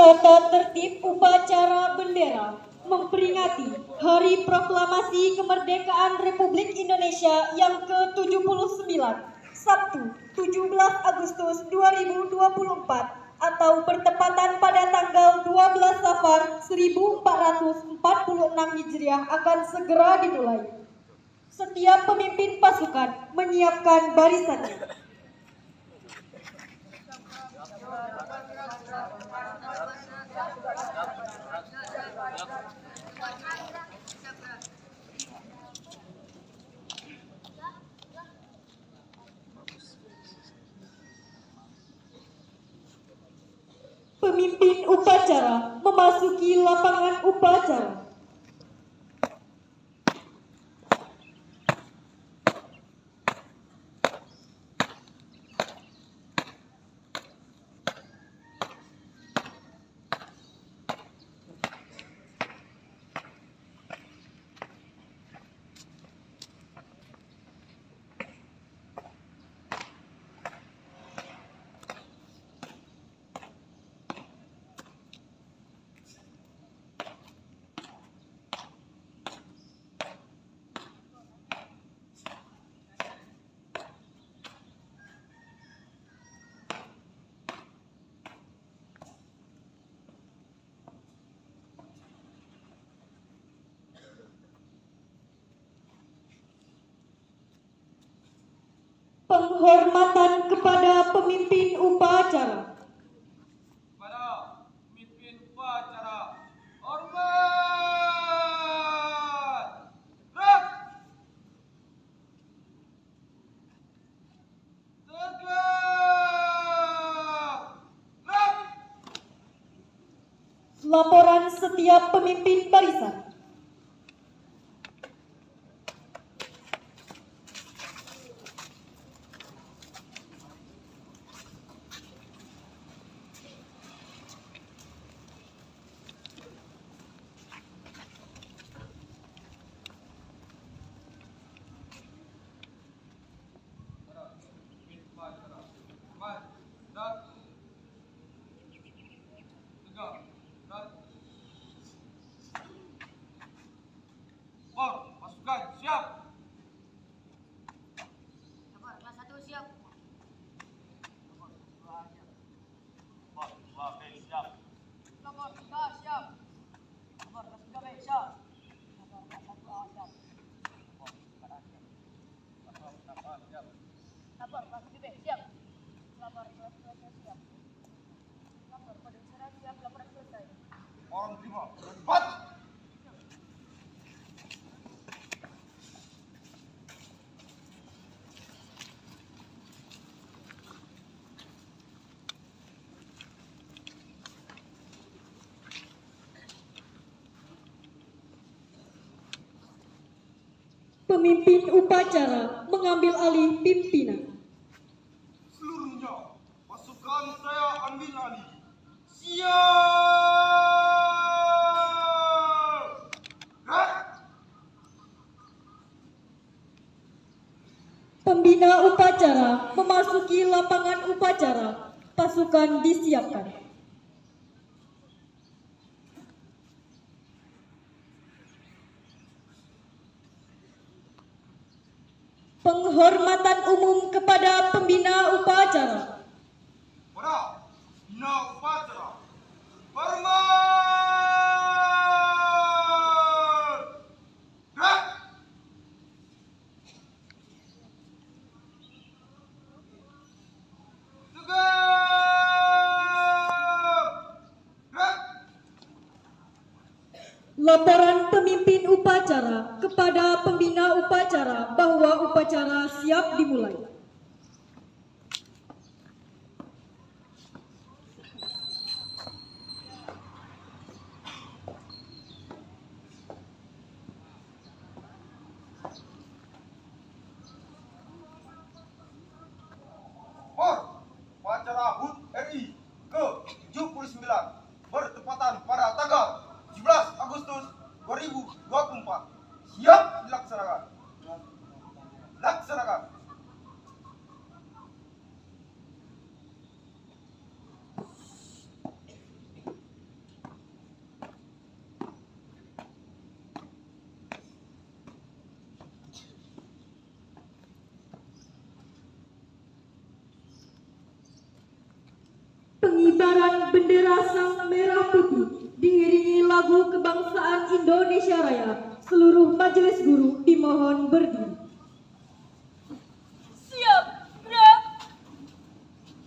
Tata tertib upacara bendera memperingati Hari Proklamasi Kemerdekaan Republik Indonesia yang ke-79, Sabtu 17 Agustus 2024 atau bertepatan pada tanggal 12 Safar 1446 Hijriah akan segera dimulai. Setiap pemimpin pasukan menyiapkan barisannya. Pemimpin upacara memasuki lapangan upacara. Penghormatan kepada pemimpin upacara. Kepada pemimpin upacara, hormat! Gerak! Tegak! Gerak! Laporan setiap pemimpin barisan. Pasukan siap. Nomor kelas 1 siap. Nomor 2 siap. Nomor 2B siap. Nomor 3 siap. Nomor kelas 3B siap. Nomor kelas 1A siap. Nomor 4A siap. Nomor 6A siap. Nomor kelas 7B siap. Nomor kelas 2 siap. Nomor kode surat siap. Laporan selesai. Orang terima. Cepat! Pemimpin upacara mengambil alih pimpinan. Seluruhnya, pasukan saya ambil alih. Siap! Gerak! Pembina upacara memasuki lapangan upacara. Pasukan disiapkan. Penghormatan umum kepada pembina upacara. Para bina upacara, hormat! Gerak! Tegak! Gerak! Laporan pemimpin upacara kepada pembina upacara bahwa upacara siap dimulai. Upacara HUT RI ke-79 bertepatan pada tanggal 17 Agustus 2024. Siap dilaksanakan. Laksanakan. pengibaran bendera sang merah putih diiringi lagu kebangsaan Indonesia Raya. Seluruh majelis guru dimohon berdiri. Siap, gerak.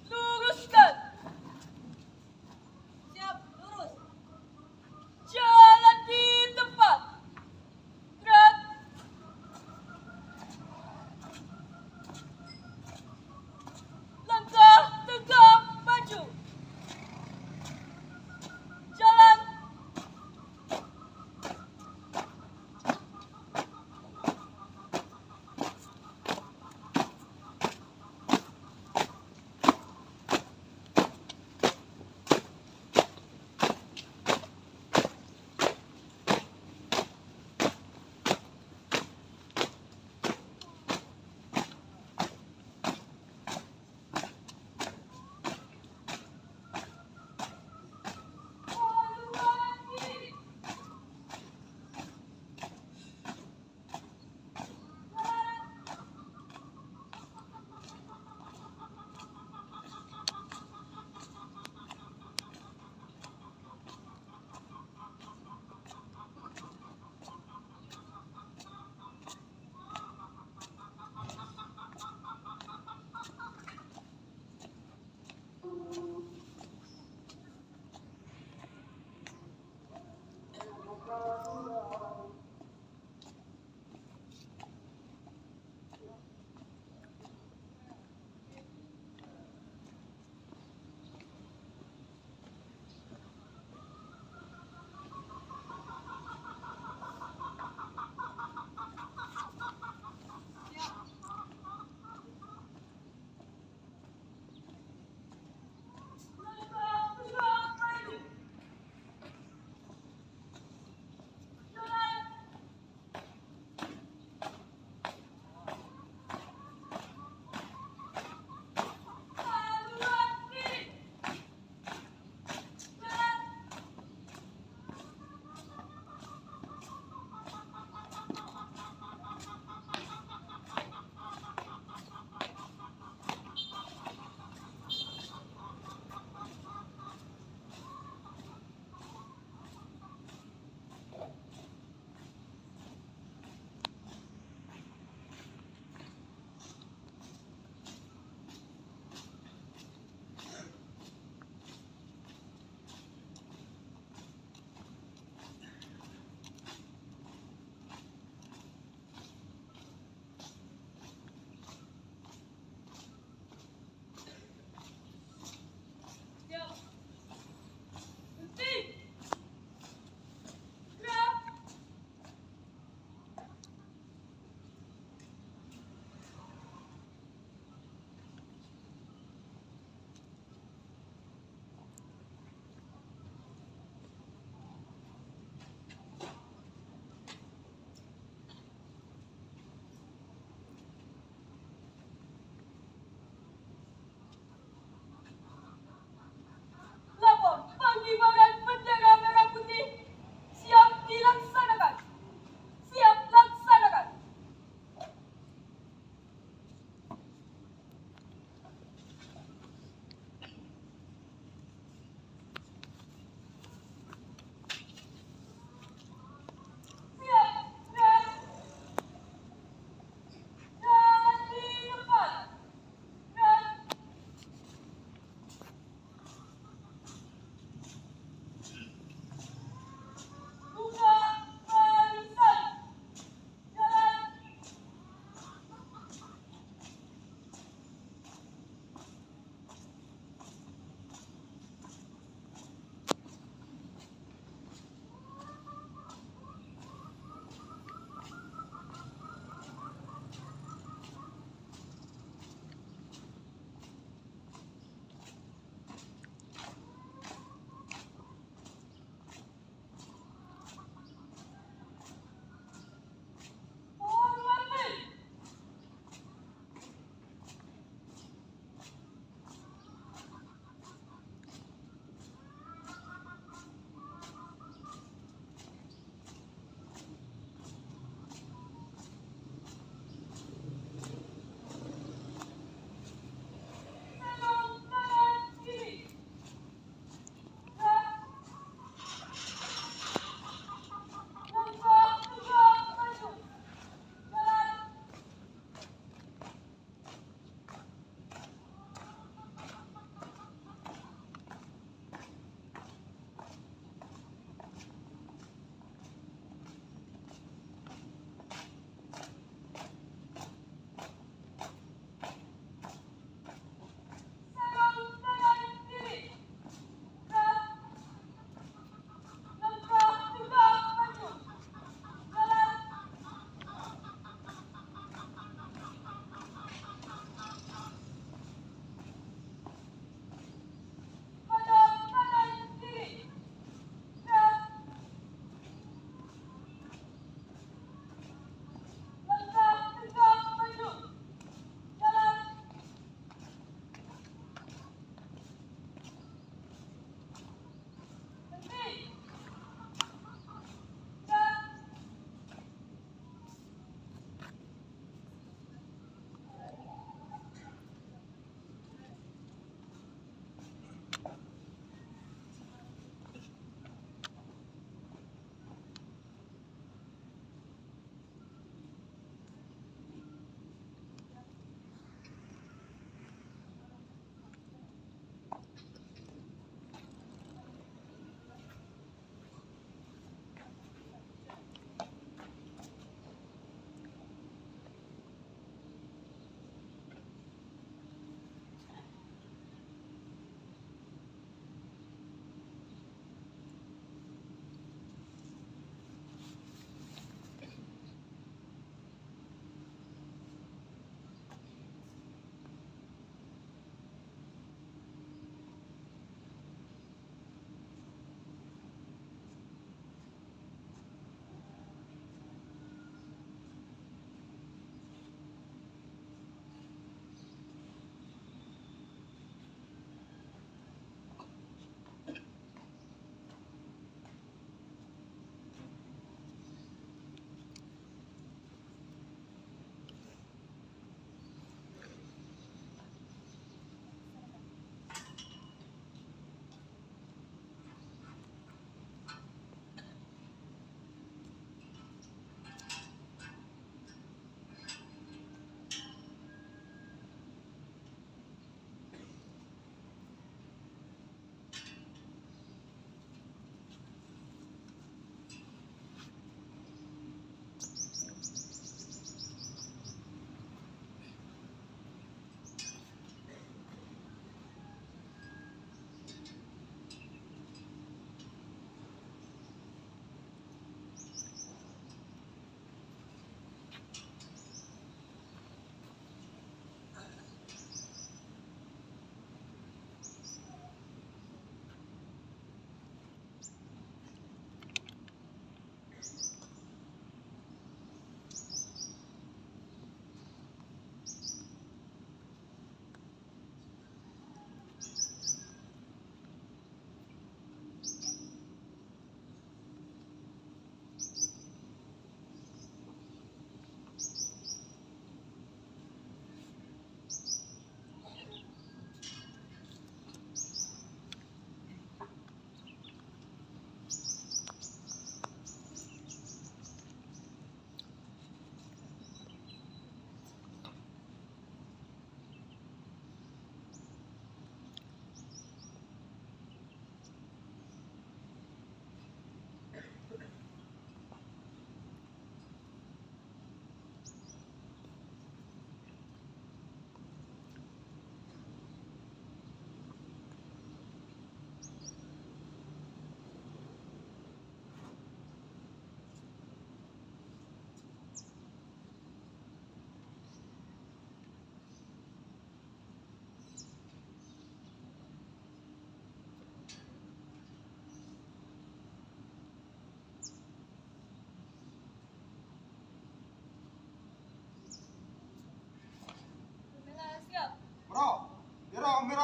Luruskan. Siap, lurus. Jalan di tempat. Gerak. Langkah tegap maju. Jalan.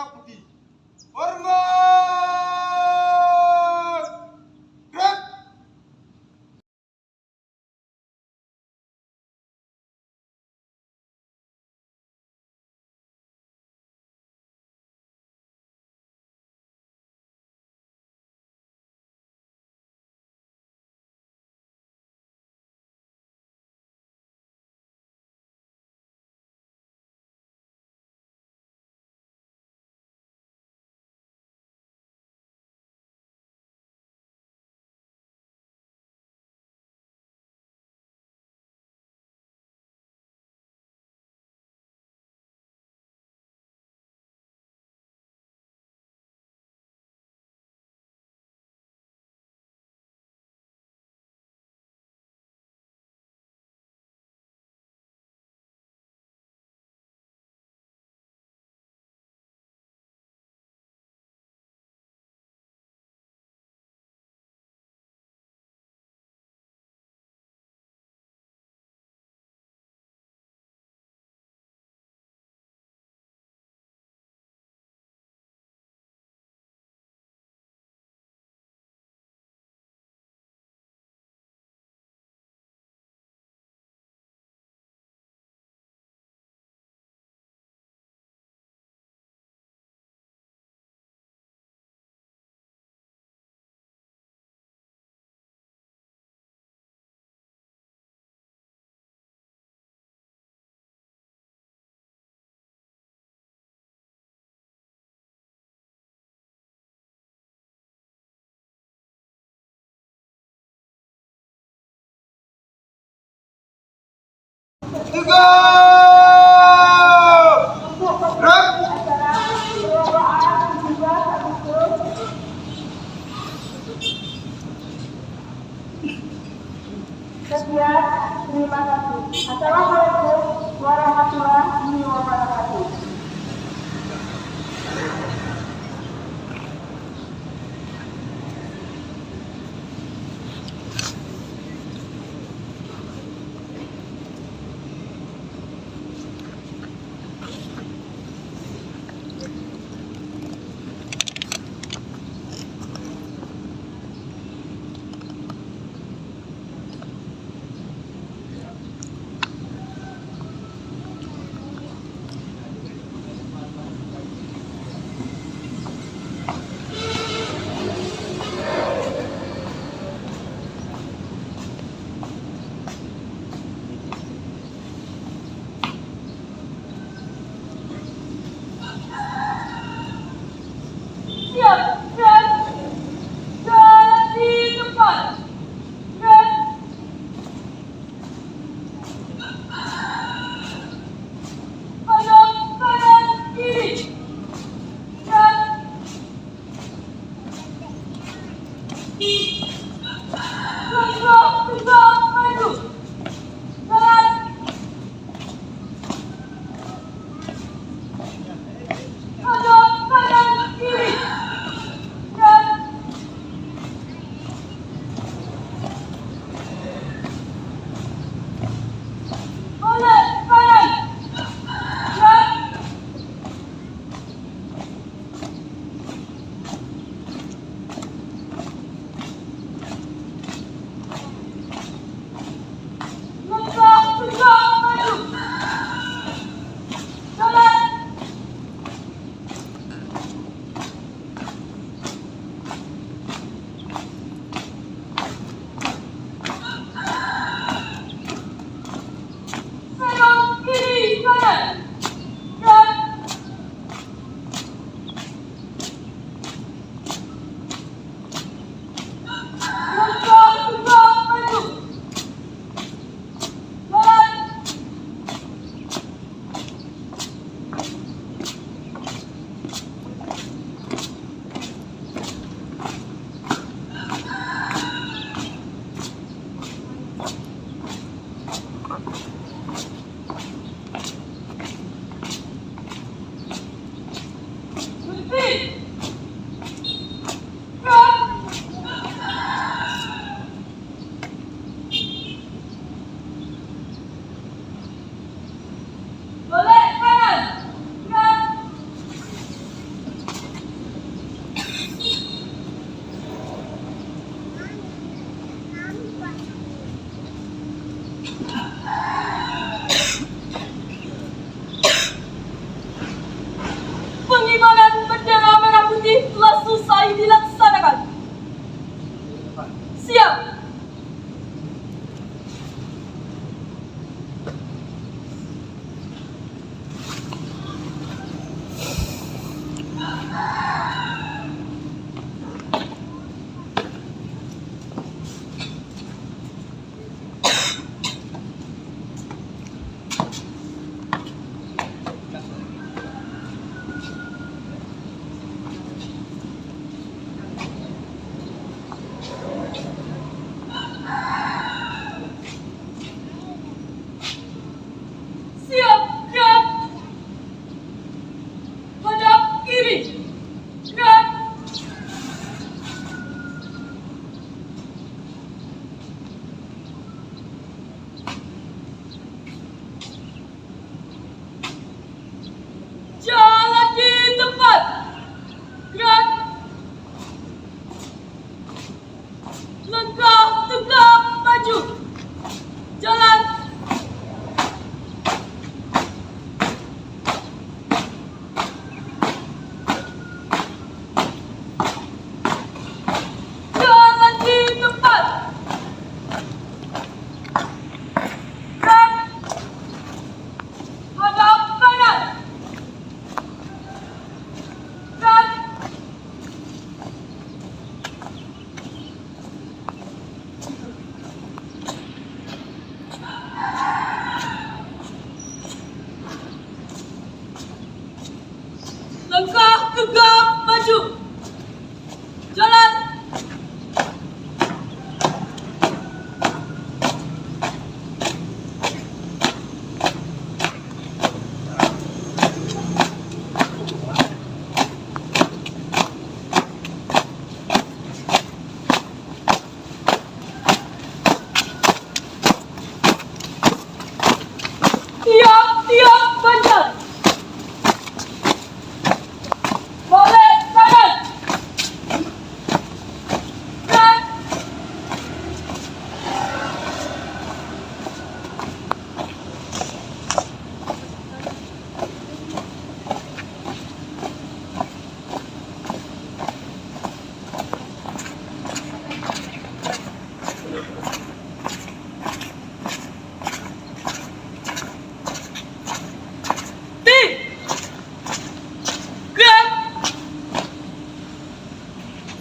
Merah Putih. Hormat! Gerak! Tegak! Gerak! Sekian, terima kasih. Assalamualaikum warahmatullahi wabarakatuh. nanti telah selesai dilaksanakan. Siap. Siap, gerak. Hadap kiri. Gerak. Jalan di tempat. Gerak. Langkah tegak maju. Jalan. Jalan di tempat. Gerak. Hadap kanan. Gerak. Langkah tegak maju. Jalan. Tiap-tiap bandar. Balik kanan. Gerak. Tim. Gerak.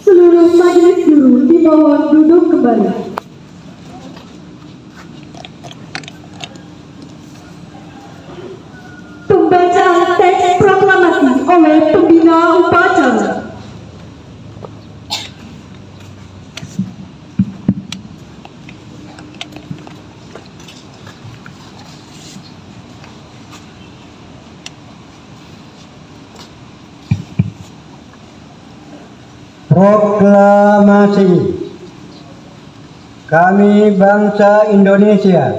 Seluruh majelis guru dimohon duduk kembali. Pembacaan teks proklamasi oleh pembina upacara. Proklamasi. Kami bangsa Indonesia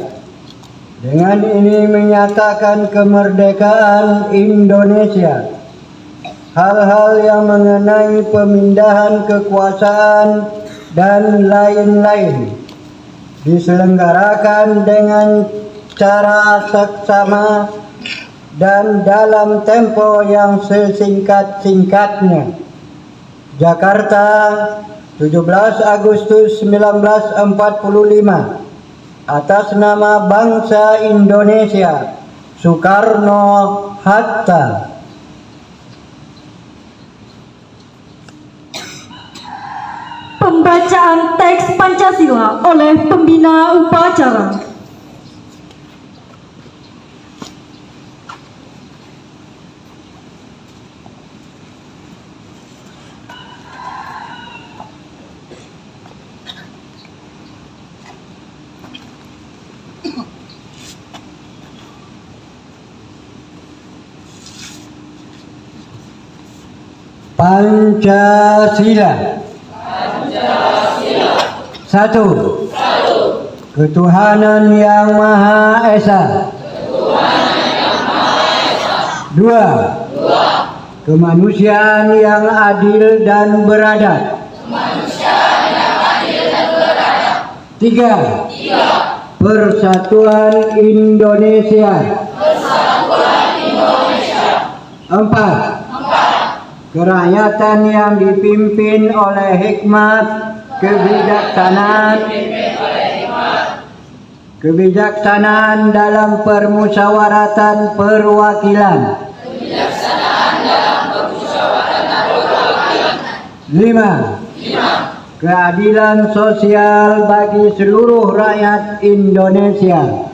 dengan ini menyatakan kemerdekaan Indonesia. Hal-hal yang mengenai pemindahan kekuasaan dan lain-lain diselenggarakan dengan cara seksama dan dalam tempo yang sesingkat-singkatnya. Jakarta, 17 Agustus 1945. Atas nama bangsa Indonesia, Soekarno-Hatta. Pembacaan teks Pancasila oleh pembina upacara. Pancasila. Satu. Ketuhanan Yang Maha Esa. Dua. Kemanusiaan yang adil dan beradab. Tiga. Persatuan Indonesia. Empat. Kerakyatan yang dipimpin oleh hikmat, kebijaksanaan dalam permusyawaratan perwakilan. 5. Keadilan sosial bagi seluruh rakyat Indonesia.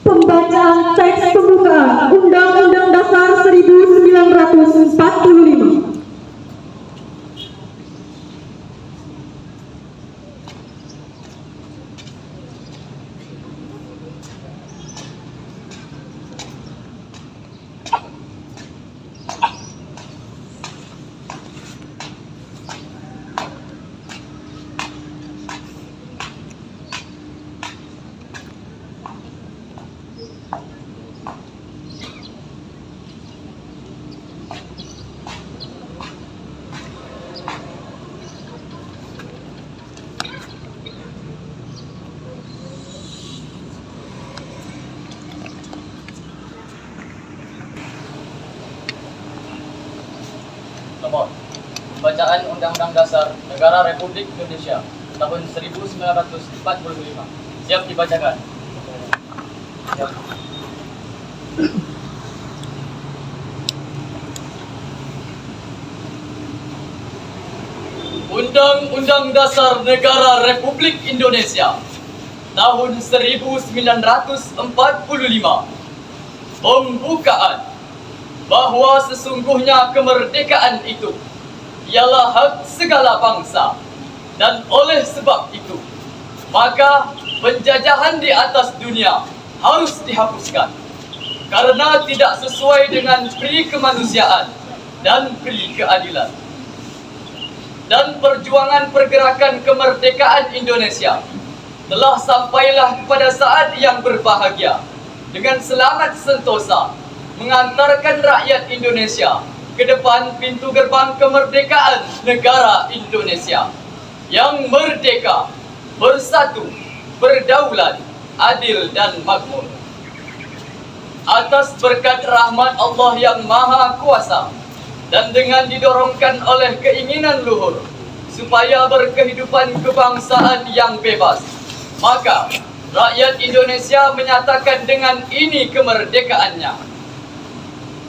Pembacaan teks pembukaan Undang-Undang Dasar 1945. Nomor Pembacaan Undang-Undang Dasar Negara Republik Indonesia tahun 1945. Siap dibacakan. Siap. Undang-Undang Dasar Negara Republik Indonesia tahun 1945. Pembukaan. Bahwa sesungguhnya kemerdekaan itu ialah hak segala bangsa, dan oleh sebab itu maka penjajahan di atas dunia harus dihapuskan karena tidak sesuai dengan pri kemanusiaan dan pri keadilan. Dan perjuangan pergerakan kemerdekaan Indonesia telah sampailah kepada saat yang berbahagia dengan selamat sentosa mengantarkan rakyat Indonesia ke depan pintu gerbang kemerdekaan negara Indonesia yang merdeka, bersatu, berdaulat, adil dan makmur. Atas berkat rahmat Allah yang Maha Kuasa dan dengan didorongkan oleh keinginan luhur supaya berkehidupan kebangsaan yang bebas, maka rakyat Indonesia menyatakan dengan ini kemerdekaannya.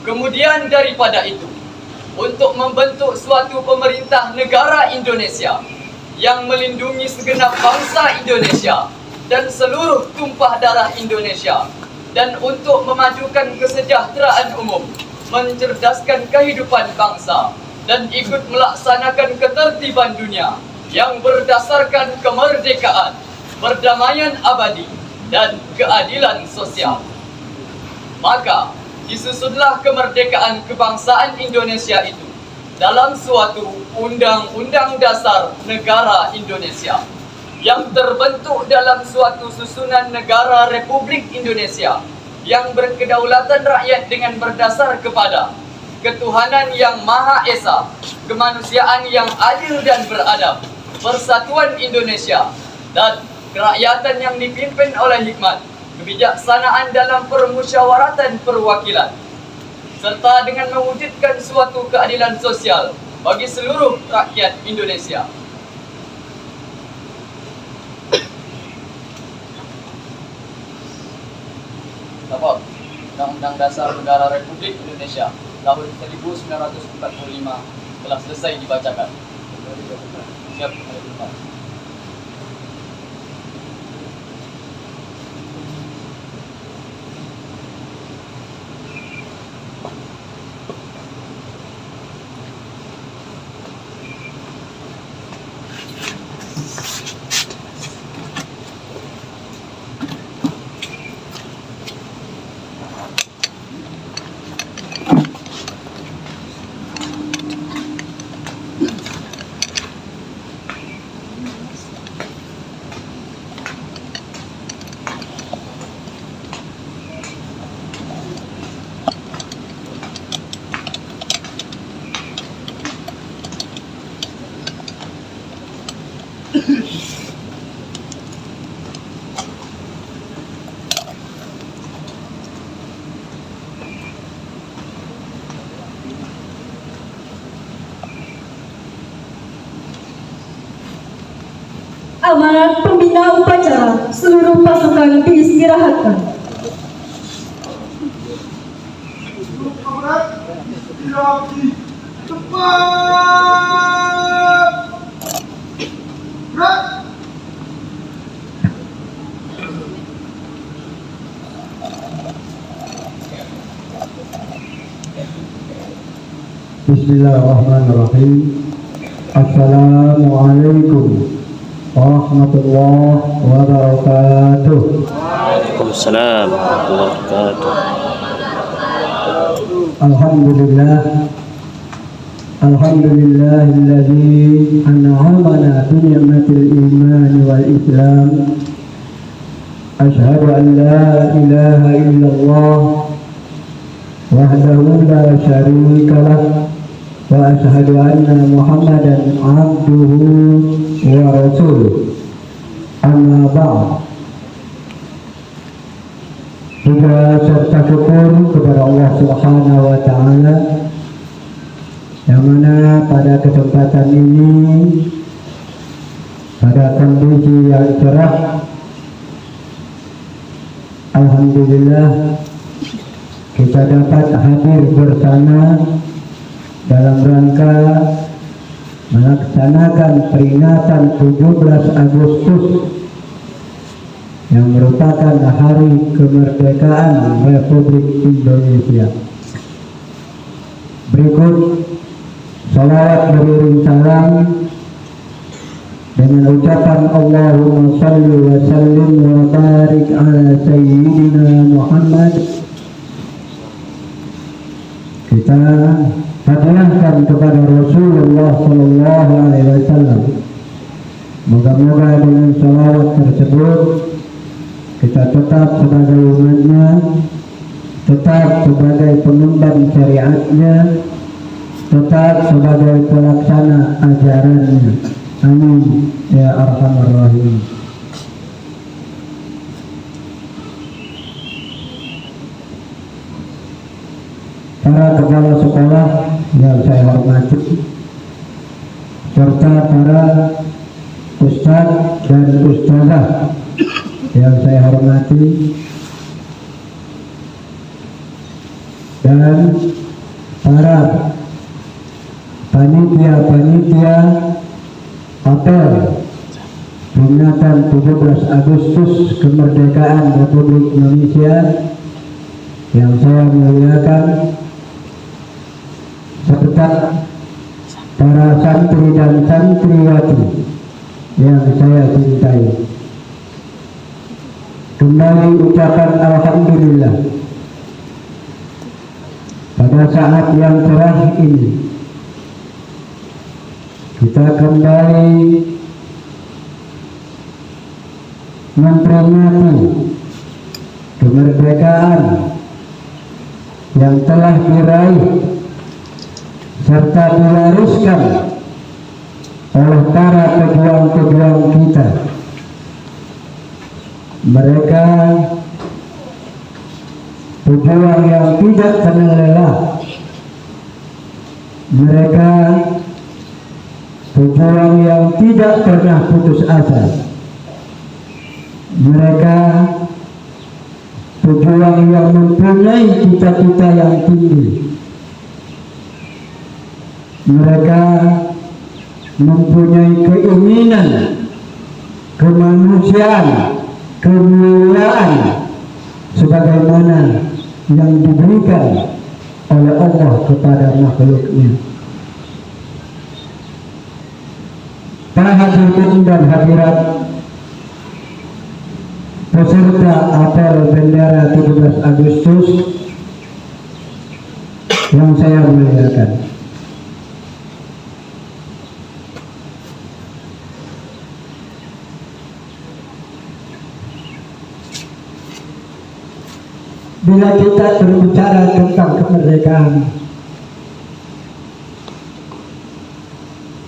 Kemudian daripada itu, untuk membentuk suatu pemerintah negara Indonesia yang melindungi segenap bangsa Indonesia dan seluruh tumpah darah Indonesia, dan untuk memajukan kesejahteraan umum, mencerdaskan kehidupan bangsa, dan ikut melaksanakan ketertiban dunia yang berdasarkan kemerdekaan, perdamaian abadi, dan keadilan sosial. Maka disusunlah kemerdekaan kebangsaan Indonesia itu dalam suatu Undang-Undang Dasar Negara Indonesia yang terbentuk dalam suatu susunan negara Republik Indonesia yang berkedaulatan rakyat dengan berdasar kepada ketuhanan yang Maha Esa, kemanusiaan yang adil dan beradab, persatuan Indonesia, dan kerakyatan yang dipimpin oleh hikmat, kebijaksanaan dalam permusyawaratan perwakilan, serta dengan mewujudkan suatu keadilan sosial bagi seluruh rakyat Indonesia. Dapat Undang-Undang Dasar Negara Republik Indonesia tahun 1945 telah selesai dibacakan. Siap. Amanat pembina upacara, seluruh pasukan diistirahatkan. Kamerat, istirahat cepat. Gerak. Bismillahirrahmanirrahim. Assalamualaikum warahmatullahi wabarakatuh. Waalaikumsalam warahmatullahi wabarakatuh. Alhamdulillah. Alhamdulillahilladzi an'amana bi ni'matil iman wal islam. Asyhadu an la ilaha illallah wahdahu la syarika lah wa asyhadu anna Muhammadan abduhu wa rasuluh. Amma ba'd. Juga serta syukur kepada Allah Subhanahu wa taala yang mana pada kesempatan ini pada kondisi yang cerah, alhamdulillah kita dapat hadir bersama dalam rangka melaksanakan peringatan 17 Agustus yang merupakan hari kemerdekaan Republik Indonesia. Berikut salawat beriring salam dengan ucapan Allahumma salli wa sallim wa barik ala sayyidina Muhammad. Kita hadiahkan kepada Rasulullah sallallahu alaihi wasallam. Moga-moga dengan salawat tersebut kita tetap sebagai umatnya, tetap sebagai pengemban syariatnya, tetap sebagai pelaksana ajarannya. Amin ya arhamar rahimin. Para kepala sekolah yang saya hormati, serta para ustadz dan ustazah yang saya hormati, dan para panitia-panitia apel peringatan 17 Agustus kemerdekaan Republik Indonesia yang saya muliakan, serta para santri dan santriwati yang saya cintai. Kembali ucapan alhamdulillah pada saat yang cerah ini kita kembali memperingati kemerdekaan yang telah diraih serta diwariskan oleh para pejuang-pejuang kita. Mereka pejuang yang tidak kenal lelah. Mereka pejuang yang tidak pernah putus asa. Mereka pejuang yang mempunyai cita-cita yang tinggi. Mereka mempunyai keinginan kemanusiaan, kemuliaan sebagaimana yang diberikan oleh Allah kepada makhluknya. Para hadirin dan hadirat peserta apel bendera 17 Agustus yang saya muliakan, bila kita berbicara tentang kemerdekaan,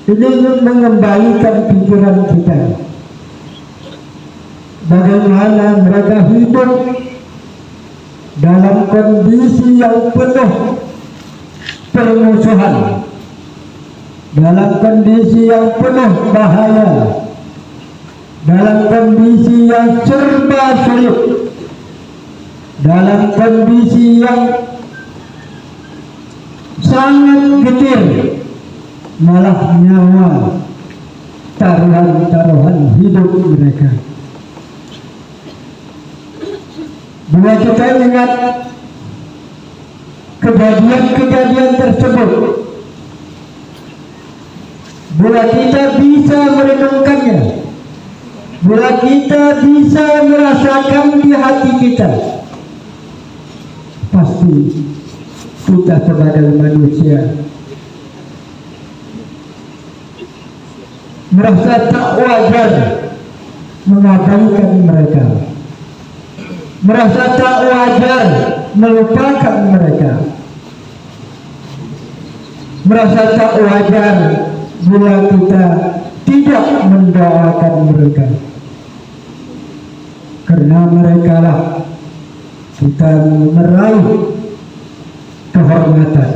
ini mengembalikan pikiran kita bagaimana mereka hidup dalam kondisi yang penuh permusuhan, dalam kondisi yang penuh bahaya, dalam kondisi yang serba sulit, dalam kondisi yang sangat getir, malah nyawa taruhan hidup mereka. Bila kita ingat kejadian-kejadian tersebut, bila kita bisa merenungkannya, bila kita bisa merasakan di hati kita, pasti kita sebagai manusia merasa tak wajar mengabaikan mereka, merasa tak wajar melupakan mereka, merasa tak wajar bila kita tidak mendoakan mereka, karena mereka lah kita meraih kehormatan,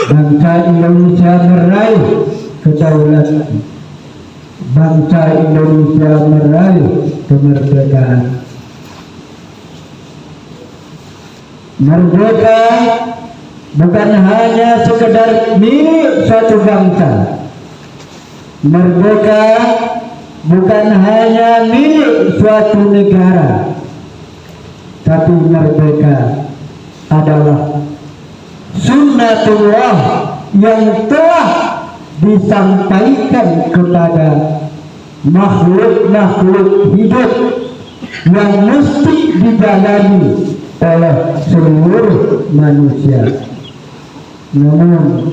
bangsa Indonesia meraih kedaulatan, bangsa Indonesia meraih kemerdekaan. Merdeka bukan hanya sekedar milik suatu bangsa. Merdeka bukan hanya milik suatu negara, tapi merdeka adalah sunnatullah yang telah disampaikan kepada makhluk-makhluk hidup yang mesti dijalani oleh seluruh manusia. Namun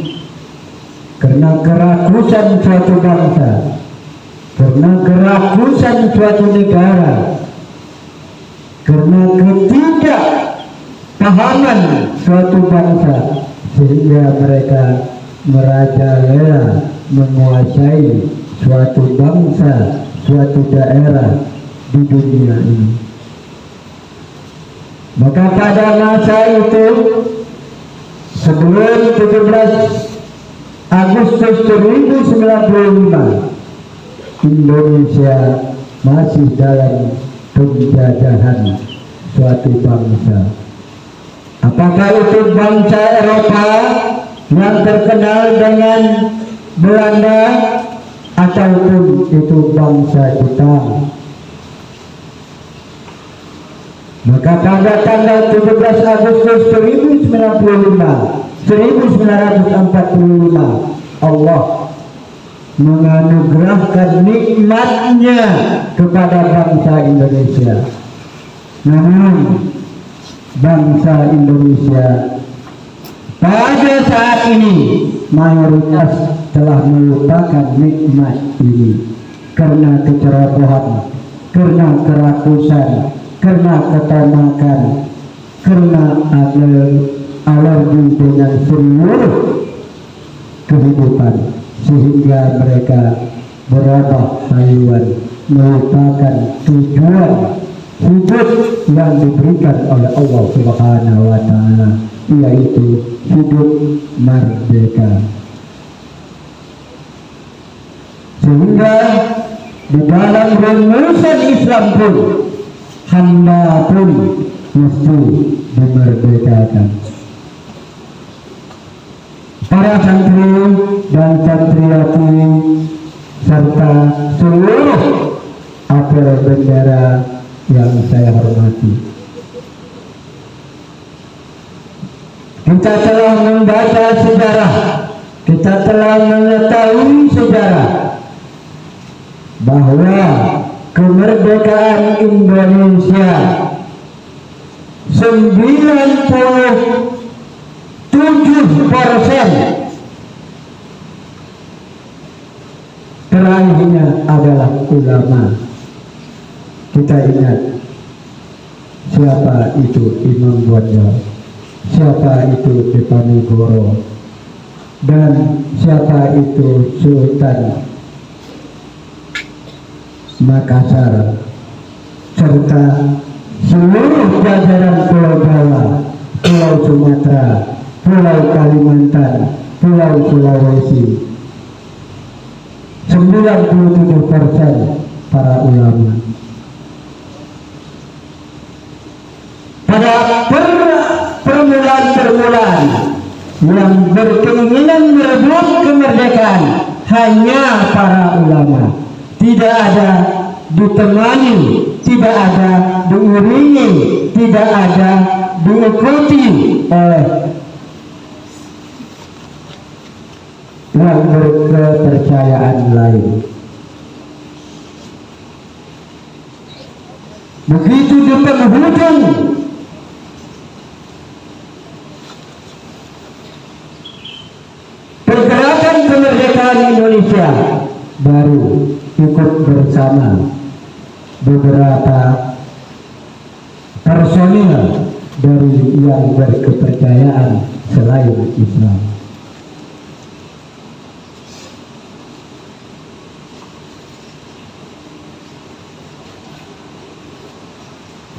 karena kerakusan suatu bangsa, karena kerakusan suatu negara, karena ketidakpahaman suatu bangsa, sehingga mereka merajalela menguasai suatu bangsa, suatu daerah di dunia ini. Maka pada masa itu, sebelum 17 Agustus 1945, Indonesia masih dalam penjajahan suatu bangsa. Apakah itu bangsa Eropa yang terkenal dengan Belanda, ataupun itu bangsa Jepang? Maka pada tanggal 17 Agustus 1945, Allah menganugerahkan nikmatnya kepada bangsa Indonesia. Namun bangsa Indonesia pada saat ini mayoritas telah melupakan nikmat ini karena kecerobohan, karena kerakusan, karena ketamakan, karena alergi dengan seluruh kehidupan, sehingga mereka berubah haluan, melupakan tujuan hidup yang diberikan oleh Allah Subhanahu wa Ta'ala, yaitu hidup merdeka. Sehingga di dalam rumusan Islam pun, hamba pun mesti dimerdekakan. Para santri dan santriwati serta seluruh apel bendera yang saya hormati, kita telah membaca sejarah, kita telah mengetahui sejarah bahwa kemerdekaan Indonesia 97% terakhirnya adalah ulama. Kita ingat siapa itu Imam Bonjol, siapa itu Diponegoro, dan siapa itu Sultan Makassar, serta seluruh jajaran Pulau Jawa, Pulau Sumatera, Pulau Kalimantan, Pulau Sulawesi. 97% para ulama. Pada permulaan yang berkeinginan merebut kemerdekaan hanya para ulama, tidak ada ditemani, tidak ada diiringi, tidak ada diikuti oleh yang berkepercayaan lain. Begitu di penghujung pergerakan kemerdekaan Indonesia, baru ikut bersama beberapa personil dari yang berkepercayaan selain Islam.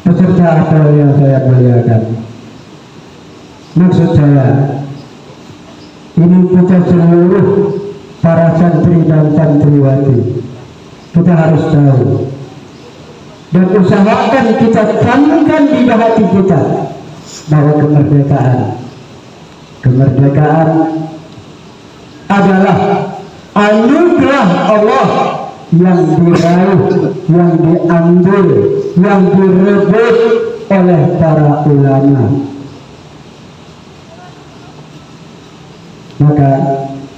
Peserta apel yang saya muliakan, maksud saya, ini kita seluruh para santri dan santriwati, kita harus tahu dan usahakan kita tanamkan di hati kita bahwa kemerdekaan adalah anugerah Allah yang diraih, yang diambil, yang direbut oleh para ulama. Maka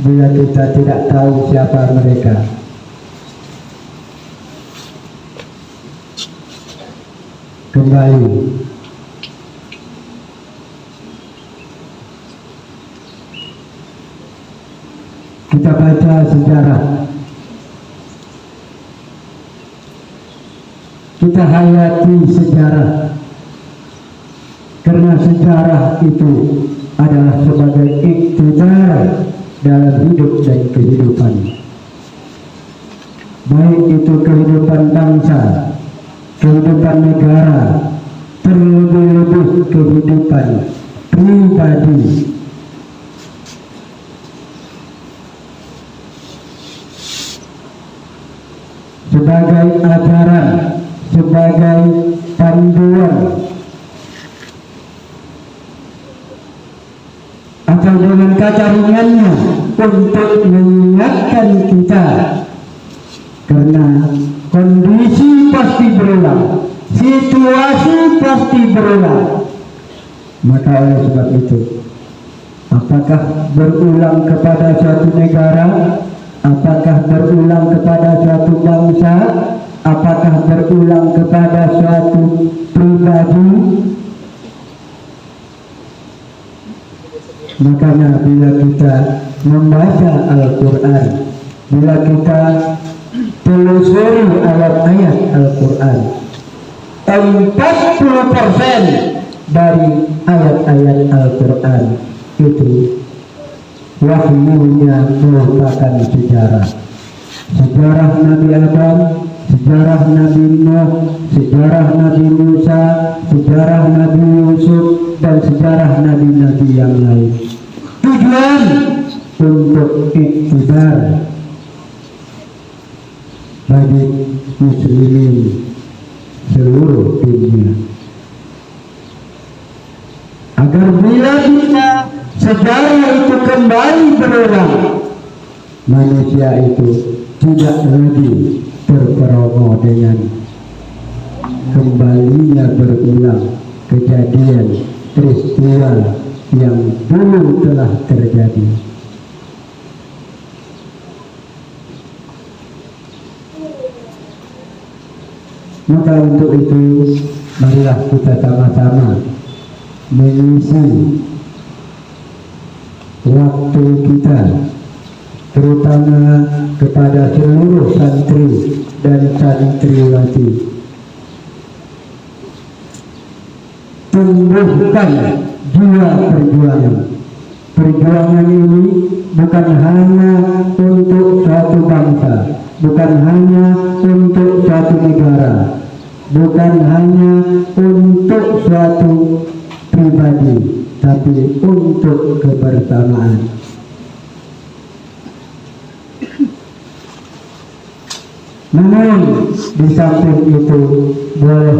bila kita tidak tahu siapa mereka, kembali kita baca sejarah, kita hayati sejarah, karena sejarah itu adalah sebagai iktidar dalam hidup dan kehidupan, baik itu kehidupan bangsa, kehidupan negara, terlebih-lebih kehidupan pribadi. Sebagai ajaran, sebagai panduan, atau dengan kata ringannya untuk mengingatkan kita, karena kondisi pasti berulang, situasi pasti berulang. Maka oleh sebab itu, apakah berulang kepada suatu negara, apakah berulang kepada suatu bangsa, apakah berulang kepada suatu pribadi, makanya bila kita membaca Al-Quran, bila kita telusuri ayat-ayat Al-Quran, 40% dari ayat-ayat Al-Quran itu wahyunya merupakan sejarah. Sejarah Nabi Adam, sejarah Nabi Nuh, sejarah Nabi Musa, sejarah Nabi Yusuf, dan sejarah nabi-nabi yang lain. Tujuan untuk iktidar bagi muslimin seluruh dunia, agar bila kita sejarah itu kembali berulang, manusia itu tidak lagi terperongok dengan kembalinya berulang kejadian peristiwa yang dulu telah terjadi. Maka untuk itu, marilah kita sama-sama mengisi waktu kita, terutama kepada seluruh santri dan santriwati, tumbuhkan jiwa perjuangan. Perjuangan ini bukan hanya untuk suatu bangsa, bukan hanya untuk suatu negara, bukan hanya untuk suatu pribadi, tapi untuk kebersamaan. Namun di samping itu boleh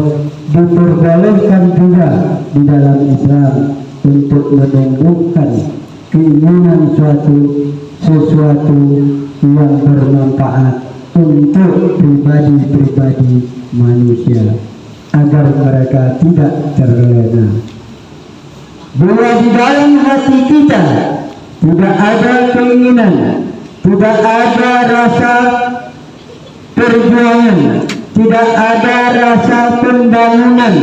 diperbolehkan juga di dalam Islam untuk menumbuhkan keinginan sesuatu yang bermanfaat untuk pribadi-pribadi manusia agar mereka tidak terlena. Bila di dalam hati kita tidak ada keinginan, tidak ada rasa perjuangan, tidak ada rasa pembangunan,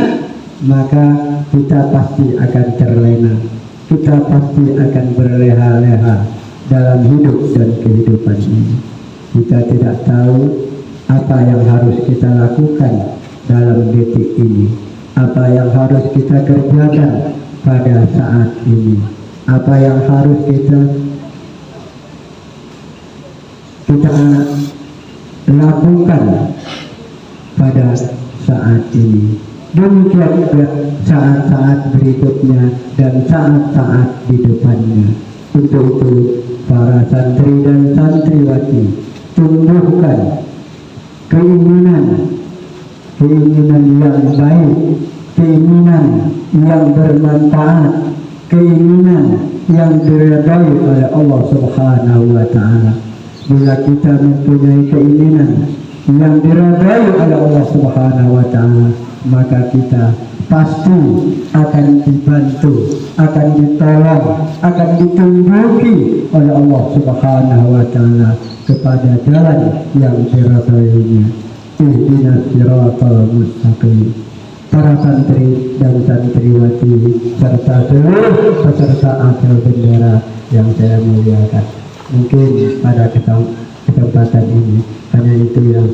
maka kita pasti akan terlena. Kita pasti akan berleha-leha dalam hidup dan kehidupan ini. Kita tidak tahu apa yang harus kita lakukan dalam detik ini, apa yang harus kita kerjakan pada saat ini, apa yang harus kita lakukan pada saat ini. Demikian juga saat-saat berikutnya dan saat-saat di depannya. Untuk itu para santri dan santriwati, tumbuhkan keinginan yang baik, keinginan yang bermanfaat, keinginan yang diridhai oleh Allah Subhanahu wa taala. Bila kita mempunyai keinginan yang diridhai oleh Allah Subhanahu wa taala, maka kita pasti akan dibantu, akan ditolong, akan ditunjuki oleh Allah Subhanahu wa taala kepada jalan yang diridhainya. Ihdinas siratal mustaqim. Para santri dan santriwati serta seluruh peserta apel bendera yang saya muliakan, mungkin pada kesempatan ini hanya itu yang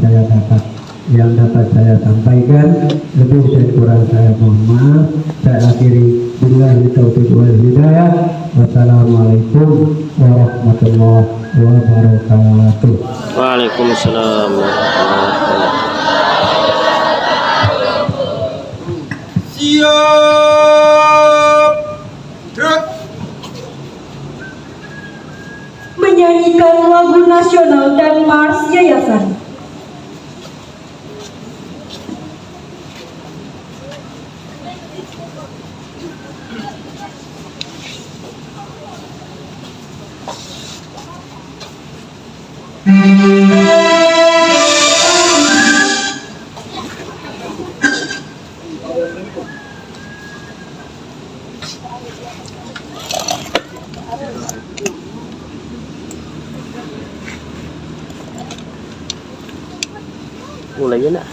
dapat saya sampaikan. Lebih dan kurang saya mohon maaf. Saya akhiri billahi taufiq wal hidayah. Wassalamualaikum warahmatullahi wabarakatuh. Waalaikumsalam warahmatullahi wabarakatuh. Siap. Gerak. Menyanyikan lagu nasional dan mars yayasan. Mulai ya nak.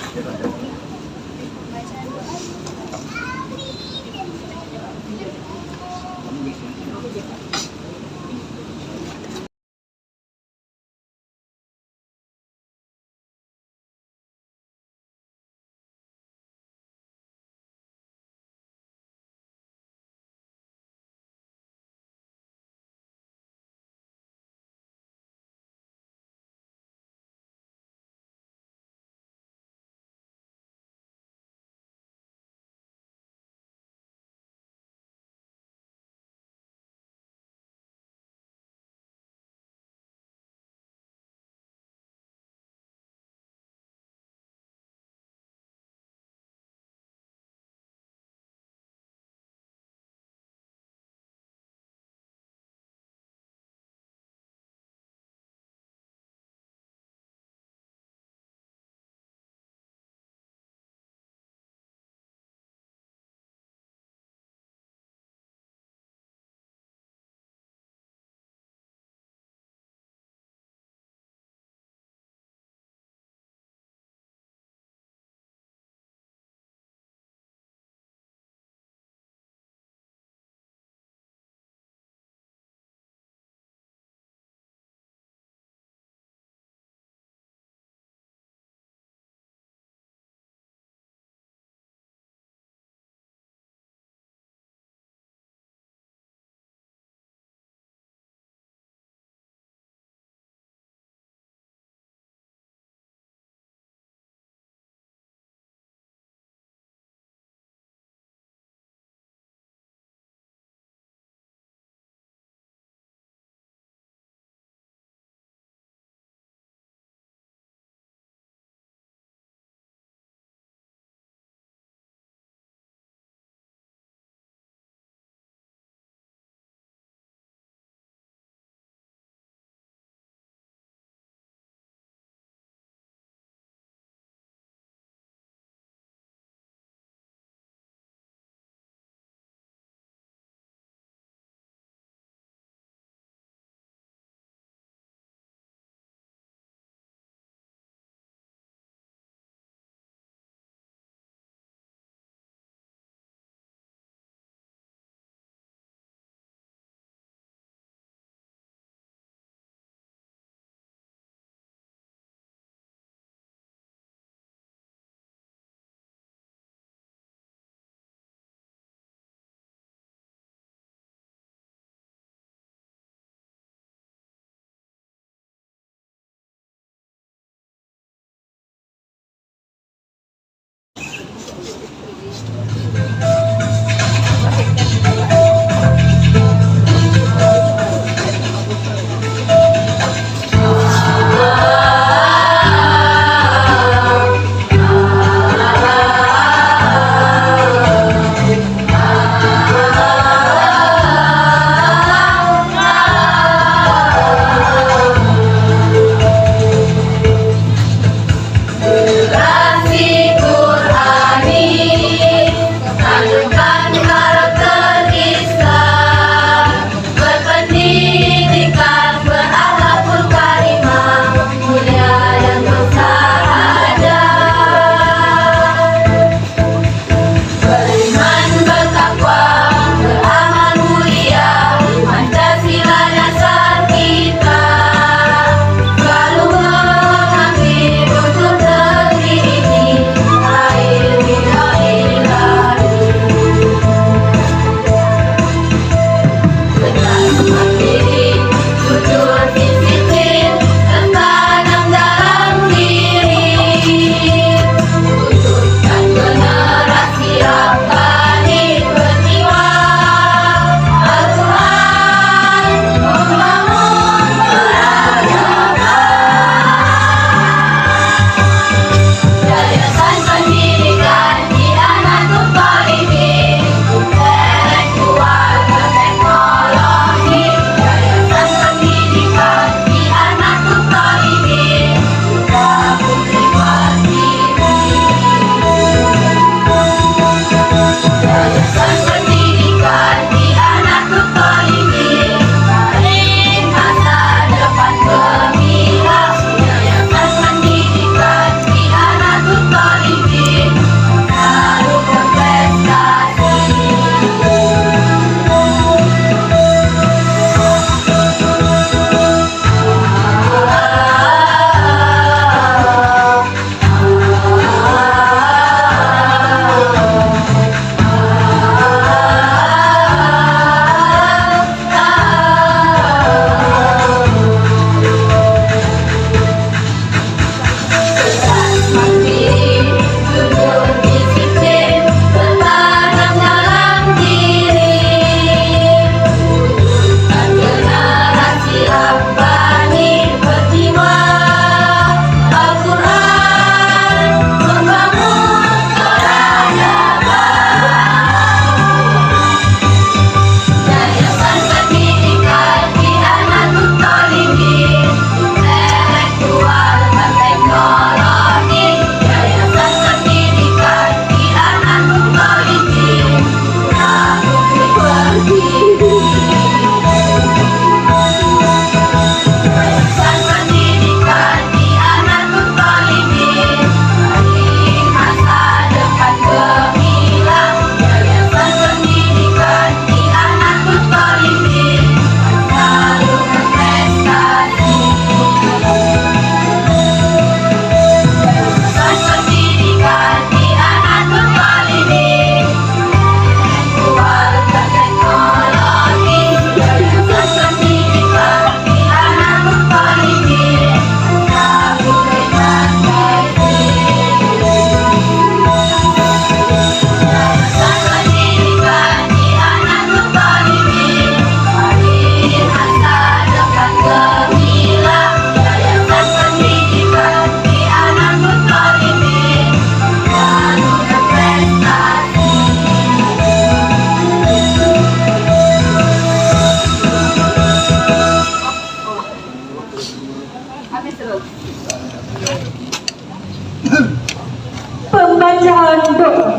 Pembacaan doa.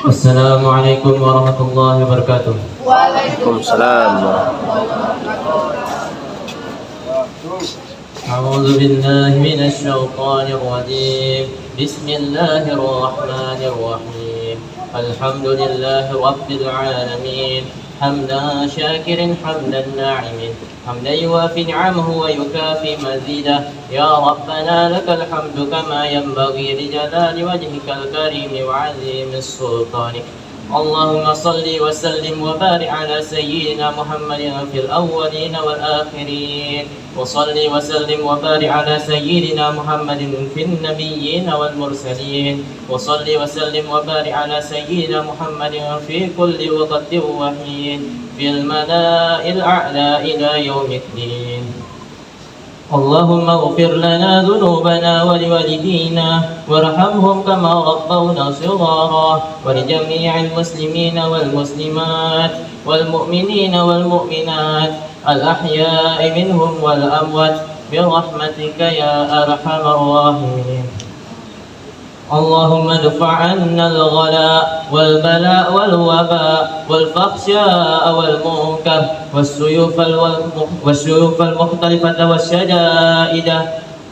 Assalamualaikum warahmatullahi wabarakatuh. Waalaikumsalam. أعوذ بالله من الشيطان الرجيم. بسم الله الرحمن الرحيم. الحمد لله رب العالمين. حمدا شاكر حمدا ناعم حمدا يوافي نعمه ويكافي مزيده. يا ربنا لك الحمد كما ينبغي لجلال وجهك الكريم وعظيم السلطان. اللهم صل وسلم وبارك على سيدنا محمد في الأولين والآخرين وصل وسلم وبارك على سيدنا محمد في النبيين والمرسلين وصل وسلم وبارك على سيدنا محمد في كل وقت وحين في الملأ الأعلى إلى يوم الدين. اللهم اغفر لنا ذنوبنا ولوالدينا وارحمهم كما ربونا صغارا ولجميع المسلمين والمسلمات والمؤمنين والمؤمنات الأحياء منهم والأموات برحمتك يا أرحم الراحمين. اللهم ادفع عنا الغلاء والبلاء والوباء والفحشاء والمنكر والسيوف المختلفة والشدائد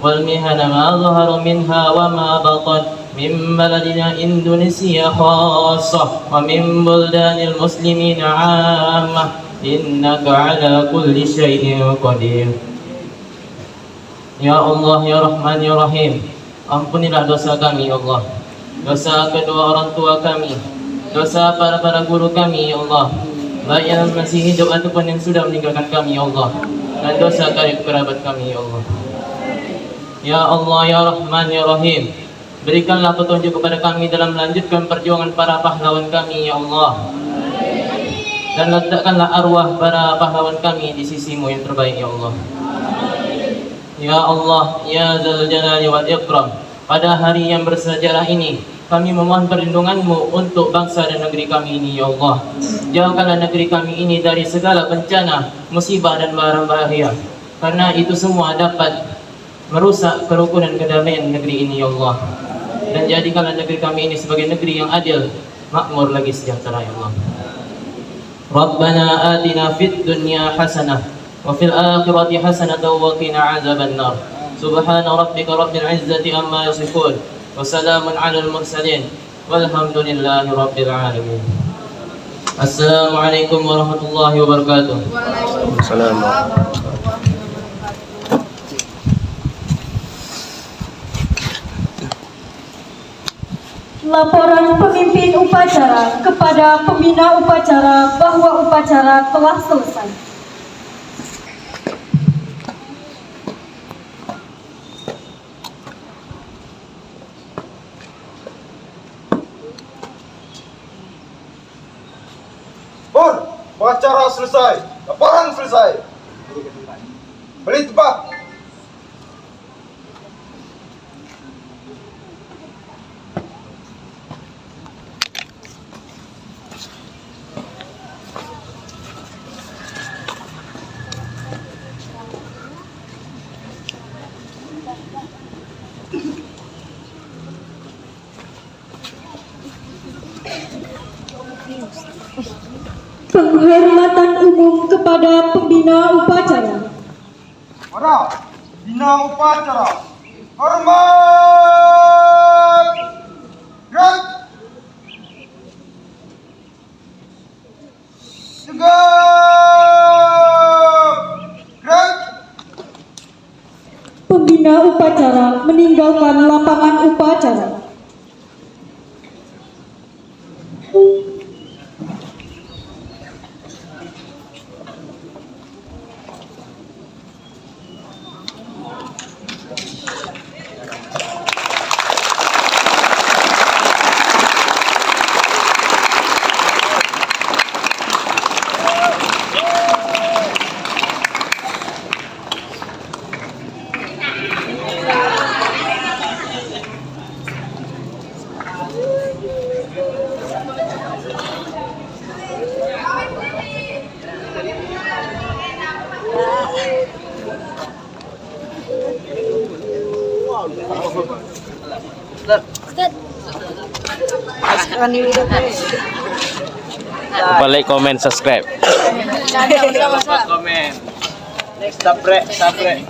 والمهن ما ظهر منها وما بطن من بلدنا إندونيسيا خاصة ومن بلدان المسلمين عامة إنك على كل شيء قدير. Ya Allah, ya Rahman, ya Rahim, ampunilah dosa kami, ya Allah, dosa kedua orang tua kami, dosa para guru kami, ya Allah, baik yang masih hidup ataupun yang sudah meninggalkan kami, ya Allah, dan dosa karib kerabat kami, ya Allah. Ya Allah, ya Rahman, ya Rahim, berikanlah petunjuk kepada kami dalam melanjutkan perjuangan para pahlawan kami, ya Allah, dan letakkanlah arwah para pahlawan kami di sisimu yang terbaik, ya Allah. Ya Allah, ya Dzal Jalali wal Ikram, pada hari yang bersejarah ini kami memohon perlindungan-Mu untuk bangsa dan negeri kami ini, ya Allah. Jauhkanlah negeri kami ini dari segala bencana, musibah dan barang bahaya, karena itu semua dapat merusak kerukunan kedamaian negeri ini, ya Allah. Dan jadikanlah negeri kami ini sebagai negeri yang adil, makmur lagi sejahtera, ya Allah. Rabbana atina fid dunya hasanah وفي الآخرة حسنة وقنا عذاب النار. سبحان ربك رب العزة عما يصفون وسلام على المرسلين والحمد لله رب العالمين. السلام عليكم ورحمة الله وبركاته. Salam. Laporan pemimpin upacara kepada pembina upacara bahwa upacara telah selesai. Upacara selesai, laporan selesai. Beri tempat. Penghormatan umum kepada pembina upacara. Para bina upacara, hormat. Gerak. Tegap. Gerak. Pembina upacara meninggalkan lapangan upacara. Lupa like, comment, subscribe. Komen. Subscribe.